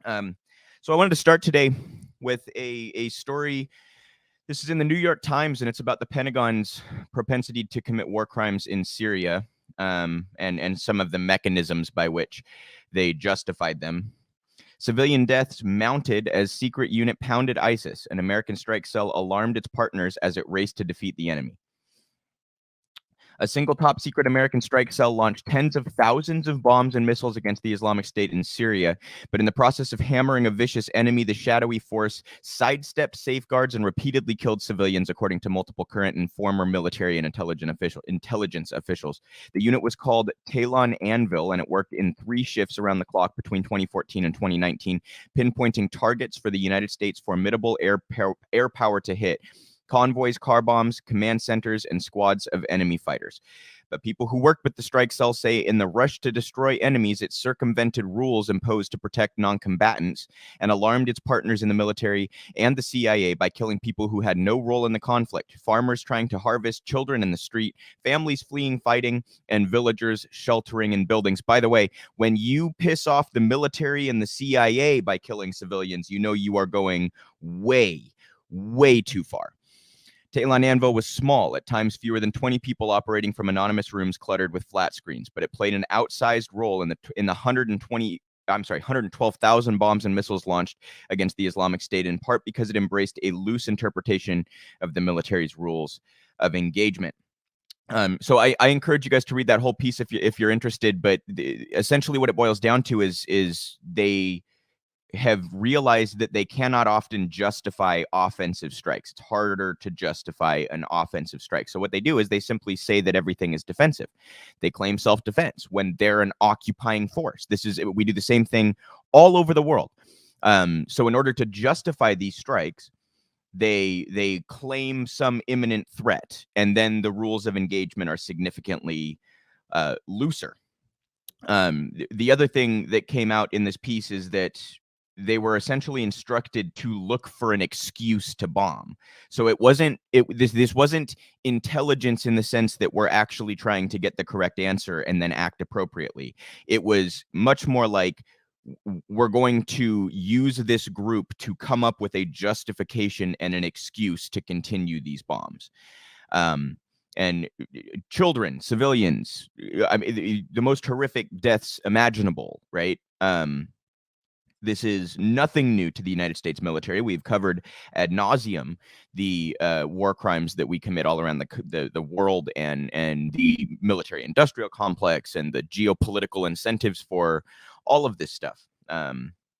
Um, so I wanted to start today with a story. This is in the New York Times, and it's about the Pentagon's propensity to commit war crimes in Syria, and some of the mechanisms by which they justified them. Civilian deaths mounted as secret unit pounded ISIS. An American strike cell alarmed its partners as it raced to defeat the enemy. A single top secret American strike cell launched tens of thousands of bombs and missiles against the Islamic State in Syria. But in the process of hammering a vicious enemy, the shadowy force sidestepped safeguards and repeatedly killed civilians, according to multiple current and former military and intelligence officials. The unit was called Talon Anvil, and it worked in 3 shifts around the clock between 2014 and 2019, pinpointing targets for the United States' formidable air power to hit. Convoys, car bombs, command centers, and squads of enemy fighters. But people who worked with the strike cell say in the rush to destroy enemies, it circumvented rules imposed to protect non-combatants and alarmed its partners in the military and the CIA by killing people who had no role in the conflict. Farmers trying to harvest, children in the street, families fleeing fighting, and villagers sheltering in buildings. By the way, when you piss off the military and the CIA by killing civilians, you know you are going way, way too far. Talon Anvil was small, at times fewer than 20 people operating from anonymous rooms cluttered with flat screens, but it played an outsized role in the 112,000 bombs and missiles launched against the Islamic State, in part because it embraced a loose interpretation of the military's rules of engagement. So I encourage you guys to read that whole piece if you're interested. But essentially, what it boils down to is they have realized that they cannot often justify offensive strikes. It's harder to justify an offensive strike. So what they do is they simply say that everything is defensive. They claim self-defense when they're an occupying force. We do the same thing all over the world. So in order to justify these strikes, they claim some imminent threat, and then the rules of engagement are significantly looser. The other thing that came out in this piece is that they were essentially instructed to look for an excuse to bomb. So this wasn't intelligence in the sense that we're actually trying to get the correct answer and then act appropriately. It was much more like, we're going to use this group to come up with a justification and an excuse to continue these bombs. And children, civilians, I mean, the most horrific deaths imaginable, right? This is nothing new to the United States military. We've covered ad nauseum the war crimes that we commit all around the world, and the military-industrial complex, and the geopolitical incentives for all of this stuff.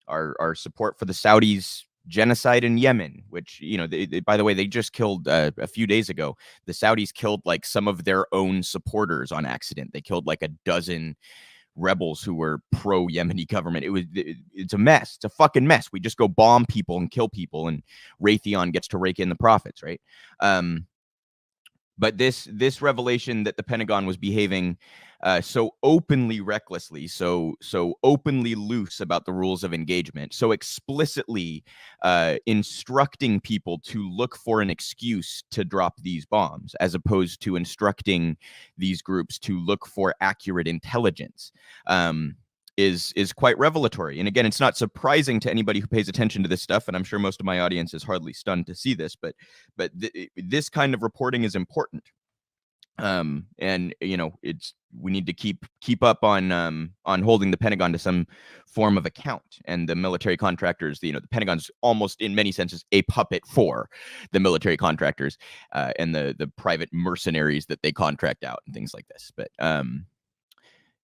Our support for the Saudis' genocide in Yemen, which, by the way, they just killed a few days ago. The Saudis killed like some of their own supporters on accident. They killed like a dozen rebels who were pro-Yemeni government. It's a mess. It's a fucking mess. We just go bomb people and kill people, and Raytheon gets to rake in the profits, right? But this revelation that the Pentagon was behaving so openly recklessly, so openly loose about the rules of engagement, so explicitly instructing people to look for an excuse to drop these bombs, as opposed to instructing these groups to look for accurate intelligence, is quite revelatory. And again, it's not surprising to anybody who pays attention to this stuff, and I'm sure most of my audience is hardly stunned to see this, but this kind of reporting is important. And we need to keep up on holding the Pentagon to some form of account, and the military contractors. The Pentagon's almost in many senses a puppet for the military contractors and the private mercenaries that they contract out and things like this. But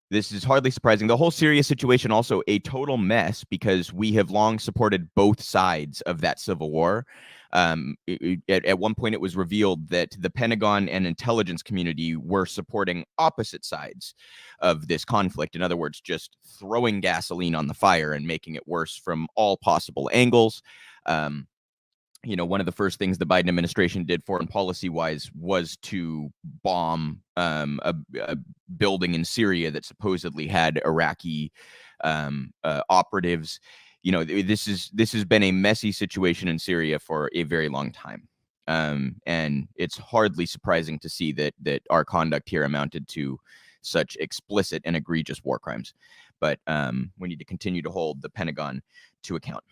this is hardly surprising. The whole Syria situation also a total mess, because we have long supported both sides of that civil war. At one point, it was revealed that the Pentagon and intelligence community were supporting opposite sides of this conflict. In other words, just throwing gasoline on the fire and making it worse from all possible angles. One of the first things the Biden administration did foreign policy-wise was to bomb a building in Syria that supposedly had Iraqi operatives. This has been a messy situation in Syria for a very long time. And it's hardly surprising to see that our conduct here amounted to such explicit and egregious war crimes. but we need to continue to hold the Pentagon to account.